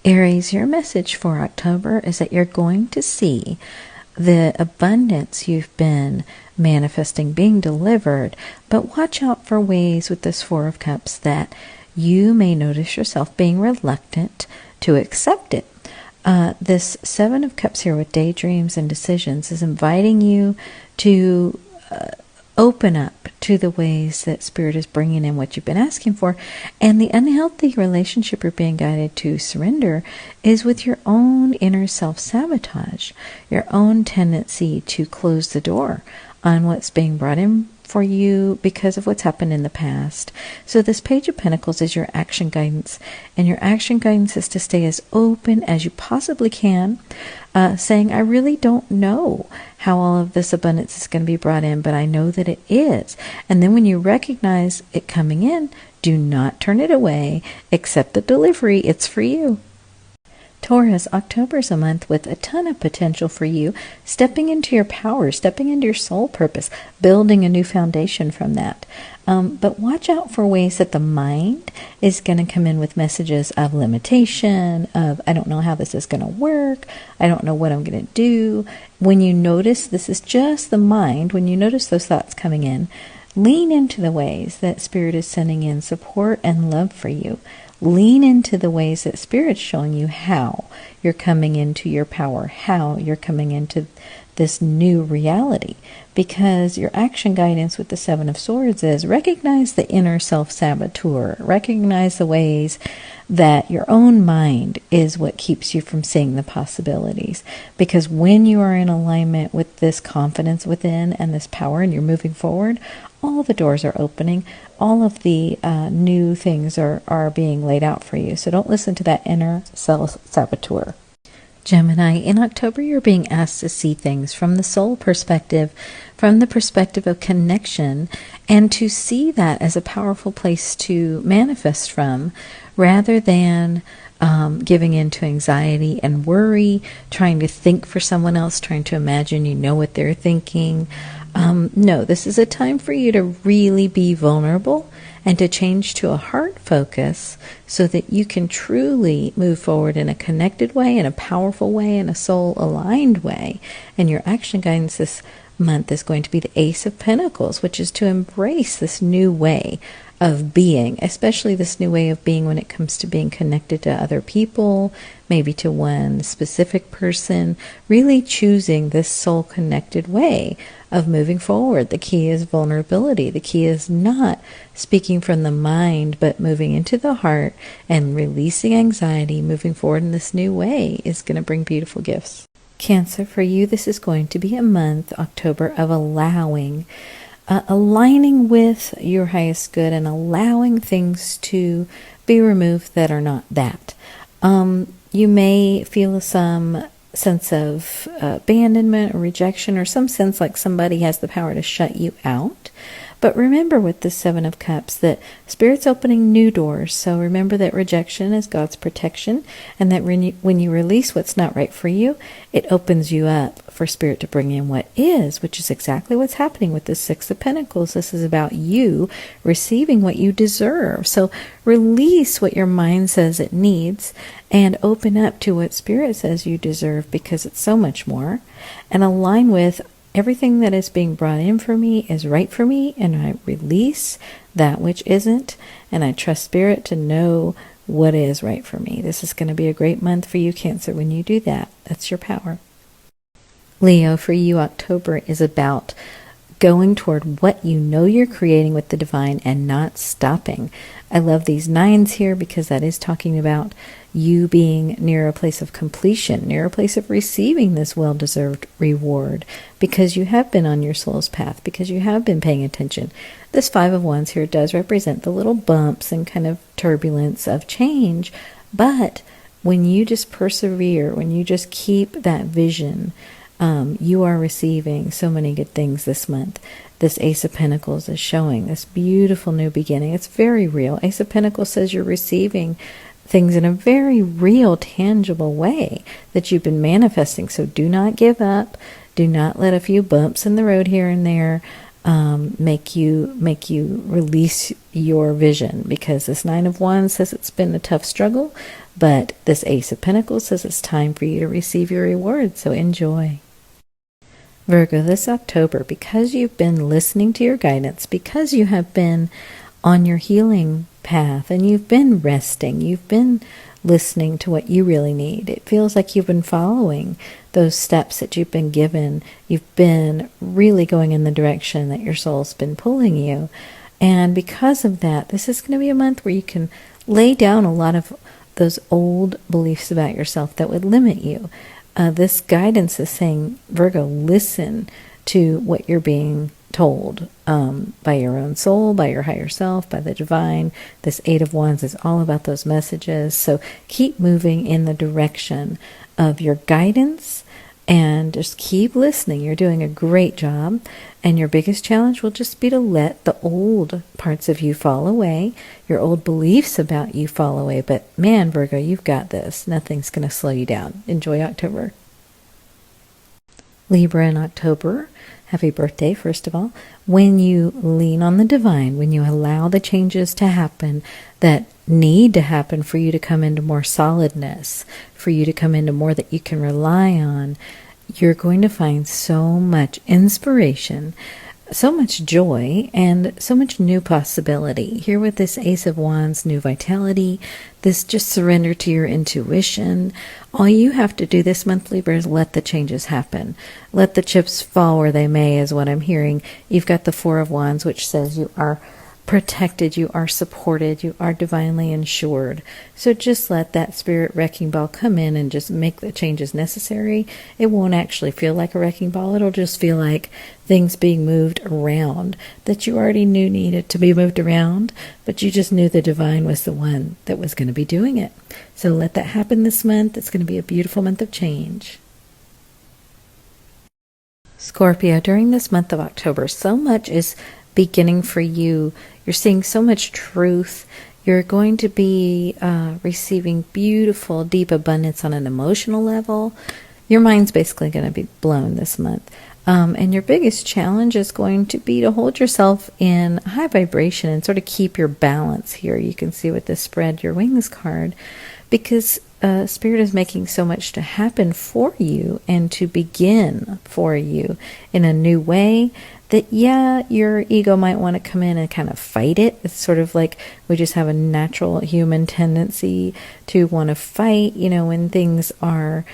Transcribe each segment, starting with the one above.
Aries, your message for October is that you're going to see the abundance you've been manifesting being delivered, but watch out for ways with this Four of Cups that you may notice yourself being reluctant to accept it. This Seven of Cups here with daydreams and decisions is inviting you to open up to the ways that Spirit is bringing in what you've been asking for. And the unhealthy relationship you're being guided to surrender is with your own inner self-sabotage, your own tendency to close the door on what's being brought in for you because of what's happened in the past. So this Page of Pentacles is your action guidance, and your action guidance is to stay as open as you possibly can, saying, I really don't know how all of this abundance is going to be brought in, but I know that it is. And then when you recognize it coming in, do not turn it away. Accept the delivery. It's for you. Taurus, October is a month with a ton of potential for you, stepping into your power, stepping into your soul purpose, building a new foundation from that. But watch out for ways that the mind is going to come in with messages of limitation, of I don't know how this is going to work, I don't know what I'm going to do. When you notice this is just the mind, when you notice those thoughts coming in, lean into the ways that Spirit is sending in support and love for you. Lean into the ways that Spirit's showing you how you're coming into your power, how you're coming into this new reality. Because your action guidance with the Seven of Swords is recognize the inner self-saboteur. Recognize the ways that your own mind is what keeps you from seeing the possibilities. Because when you are in alignment with this confidence within and this power and you're moving forward, all the doors are opening. All of the new things are being laid out for you. So don't listen to that inner self-saboteur. Gemini, in October, you're being asked to see things from the soul perspective, from the perspective of connection, and to see that as a powerful place to manifest from, rather than giving in to anxiety and worry, trying to think for someone else, trying to imagine you know what they're thinking. No, this is a time for you to really be vulnerable and to change to a heart focus so that you can truly move forward in a connected way, in a powerful way, in a soul-aligned way. And your action guidance this month is going to be the Ace of Pentacles, which is to embrace this new way of being, especially this new way of being when it comes to being connected to other people, maybe to one specific person, really choosing this soul-connected way of moving forward. The key is vulnerability. The key is not speaking from the mind, but moving into the heart and releasing anxiety. Moving forward in this new way is going to bring beautiful gifts. Cancer, for you, this is going to be a month, October, of allowing, aligning with your highest good and allowing things to be removed that are not that. You may feel some sense of abandonment or rejection, or some sense like somebody has the power to shut you out. But remember with the Seven of Cups that Spirit's opening new doors. So remember that rejection is God's protection, and that when you release what's not right for you, it opens you up for Spirit to bring in what is, which is exactly what's happening with the Six of Pentacles. This is about you receiving what you deserve. So release what your mind says it needs and open up to what Spirit says you deserve, because it's so much more, and align with everything that is being brought in for me is right for me, and I release that which isn't, and I trust Spirit to know what is right for me. This is going to be a great month for you, Cancer, when you do that. That's your power. Leo, for you, October is about going toward what you know you're creating with the divine and not stopping. I love these nines here because that is talking about you being near a place of completion, near a place of receiving this well-deserved reward, because you have been on your soul's path, because you have been paying attention. This Five of Wands here does represent the little bumps and kind of turbulence of change, but when you just persevere, when you just keep that vision, you are receiving so many good things this month. This Ace of Pentacles is showing this beautiful new beginning. It's very real. Ace of Pentacles says you're receiving things in a very real, tangible way that you've been manifesting. So do not give up. Do not let a few bumps in the road here and there make you release your vision, because this Nine of Wands says it's been a tough struggle, but this Ace of Pentacles says it's time for you to receive your reward. So enjoy. Virgo, this October, because you've been listening to your guidance, because you have been on your healing path and you've been resting, you've been listening to what you really need. It feels like you've been following those steps that you've been given. You've been really going in the direction that your soul's been pulling you. And because of that, this is going to be a month where you can lay down a lot of those old beliefs about yourself that would limit you. This guidance is saying, Virgo, listen to what you're being told by your own soul, by your higher self, by the divine. This Eight of Wands is all about those messages. So keep moving in the direction of your guidance and just keep listening. You're doing a great job. And your biggest challenge will just be to let the old parts of you fall away, your old beliefs about you fall away. But man, Virgo, you've got this. Nothing's going to slow you down. Enjoy October. Libra in October. Happy birthday, first of all. When you lean on the divine, when you allow the changes to happen that need to happen for you to come into more solidness, for you to come into more that you can rely on, you're going to find so much inspiration, so much joy, and so much new possibility. Here with this Ace of Wands, new vitality, this just surrender to your intuition. All you have to do this month, Libra, is let the changes happen. Let the chips fall where they may, is what I'm hearing. You've got the Four of Wands, which says you are protected, you are supported, you are divinely insured. So just let that spirit wrecking ball come in and just make the changes necessary. It won't actually feel like a wrecking ball. It'll just feel like things being moved around that you already knew needed to be moved around, but you just knew the divine was the one that was going to be doing it. So let that happen this month. It's going to be a beautiful month of change. Scorpio, during this month of October, so much is beginning for you. You're seeing so much truth. You're going to be receiving beautiful, deep abundance on an emotional level. Your mind's basically going to be blown this month. And your biggest challenge is going to be to hold yourself in high vibration and sort of keep your balance here. You can see with the Spread Your Wings card, because Spirit is making so much to happen for you and to begin for you in a new way, that, yeah, your ego might want to come in and kind of fight it. It's sort of like we just have a natural human tendency to want to fight, when things are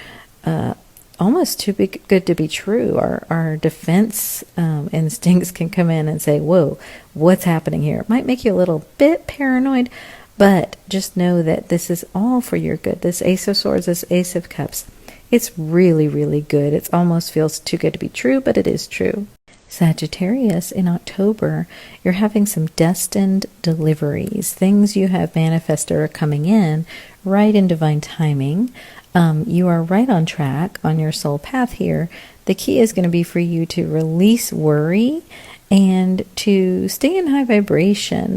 almost too good to be true. Our defense instincts can come in and say, whoa, what's happening here? It might make you a little bit paranoid, but just know that this is all for your good. This Ace of Swords, this Ace of Cups, it's really, really good. It almost feels too good to be true, but it is true. Sagittarius, in October, you're having some destined deliveries. Things you have manifested are coming in right in divine timing. You are right on track on your soul path here. The key is going to be for you to release worry and to stay in high vibration,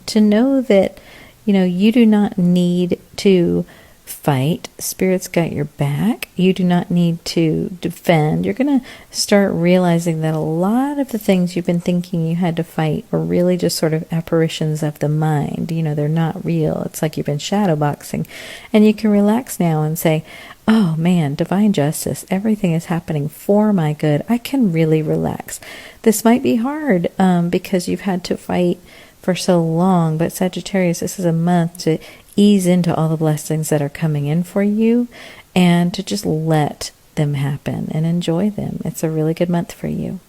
to know that, you do not need to fight. Spirit's got your back. You do not need to defend. You're going to start realizing that a lot of the things you've been thinking you had to fight are really just sort of apparitions of the mind. They're not real. It's like you've been shadow boxing. And you can relax now and say, oh man, divine justice, everything is happening for my good. I can really relax. This might be hard because you've had to fight for so long, but Sagittarius, this is a month to ease into all the blessings that are coming in for you and to just let them happen and enjoy them. It's a really good month for you.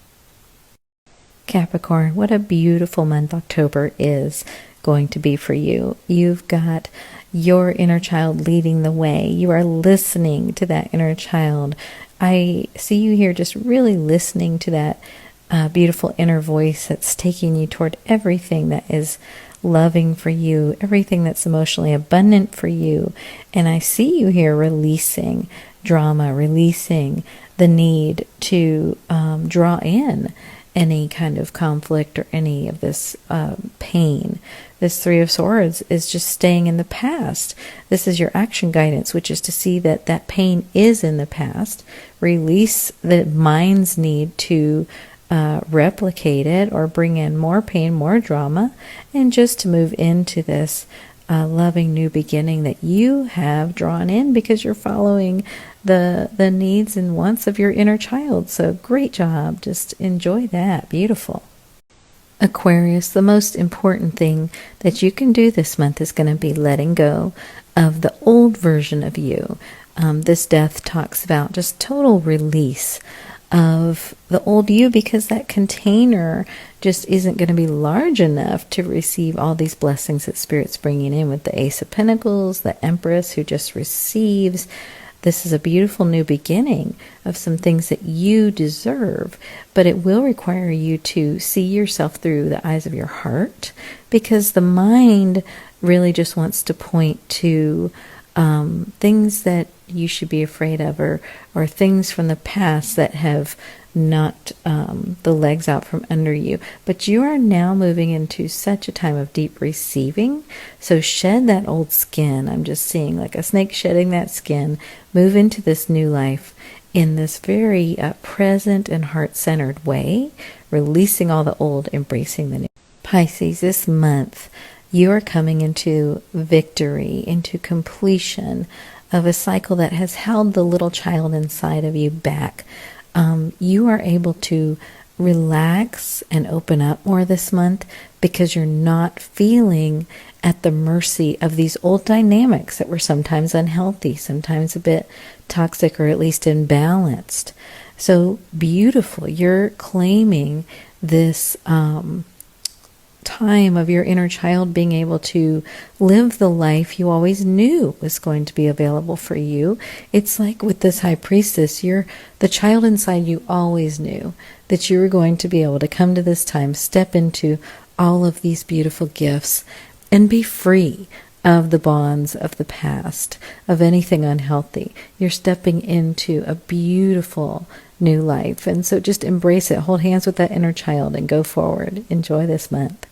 Capricorn, what a beautiful month October is going to be for you. You've got your inner child leading the way. You are listening to that inner child. I see you here just really listening to that beautiful inner voice that's taking you toward everything that is loving for you, everything that's emotionally abundant for you. And I see you here releasing drama, releasing the need to draw in any kind of conflict or any of this pain. This Three of Swords is just staying in the past. This is your action guidance, which is to see that that pain is in the past. Release the mind's need to replicate it or bring in more pain, more drama, and just to move into this loving new beginning that you have drawn in because you're following the needs and wants of your inner child. So great job. Just enjoy that. Beautiful. Aquarius, the most important thing that you can do this month is going to be letting go of the old version of you. This death talks about just total release of the old you, because that container just isn't going to be large enough to receive all these blessings that Spirit's bringing in with the Ace of Pentacles, the Empress who just receives. This is a beautiful new beginning of some things that you deserve, but it will require you to see yourself through the eyes of your heart, because the mind really just wants to point to things that you should be afraid of, or things from the past that have knocked the legs out from under you. But you are now moving into such a time of deep receiving. So shed that old skin. I'm just seeing like a snake shedding that skin. Move into this new life in this very present and heart-centered way, releasing all the old, embracing the new. Pisces, this month, you are coming into victory, into completion of a cycle that has held the little child inside of you back. You are able to relax and open up more this month because you're not feeling at the mercy of these old dynamics that were sometimes unhealthy, sometimes a bit toxic, or at least imbalanced. So beautiful. You're claiming this time of your inner child being able to live the life you always knew was going to be available for you. It's like with this High Priestess, the child inside you always knew that you were going to be able to come to this time, step into all of these beautiful gifts, and be free of the bonds of the past, of anything unhealthy. You're stepping into a beautiful new life. And so just embrace it. Hold hands with that inner child and go forward. Enjoy this month.